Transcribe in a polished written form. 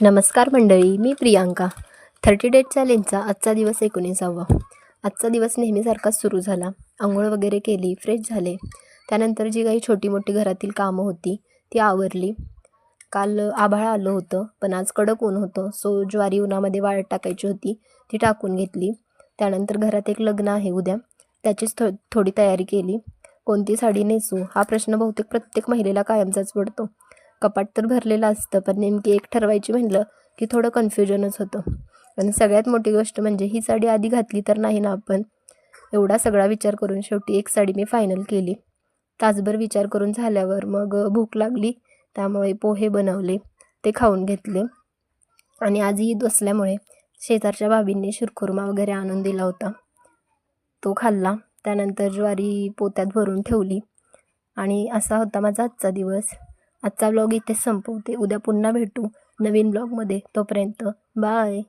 नमस्कार मंडळी, मी प्रियांका. 30 डेज चॅलेंजचा आजचा दिवस 19वा. आजचा दिवस नेहमीसारखाच सुरू झाला. अंघोळ वगैरे केली, फ्रेश झाले. त्यानंतर जी काही छोटी मोठी घरातील कामं होती ती आवरली. काल आभाळ आलं होतं, पण आज कडक ऊन होतं, सो ज्वारी उन्हामध्ये वाळत टाकायची होती, ती टाकून घेतली. त्यानंतर घरात एक लग्न आहे उद्या, त्याचीच थोडी तयारी केली. कोणती साडी नेसू हा प्रश्न बहुतेक प्रत्येक महिलेला कायमचाच पडतो. कपाट तर भरलेलं असतं, पण नेमकी एक ठरवायची म्हणलं की थोडं कन्फ्युजनच होतं. आणि सगळ्यात मोठी गोष्ट म्हणजे ही साडी आधी घातली तर नाही ना आपण. एवढा सगळा विचार करून शेवटी एक साडी मी फायनल केली. तासभर विचार करून झाल्यावर मग भूक लागली, त्यामुळे पोहे बनवले, ते खाऊन घेतले. आणि आज ईद असल्यामुळे शेजारच्या भाभींनी शिरखुर्मा वगैरे आणून दिला होता, तो खाल्ला. त्यानंतर ज्वारी पोत्यात भरून ठेवली आणि असा होता माझा आजचा दिवस. आजचा व्लॉग इथेच संपवते. उद्या पुन्हा भेटू नवीन व्लॉगमध्ये. तोपर्यंत बाय.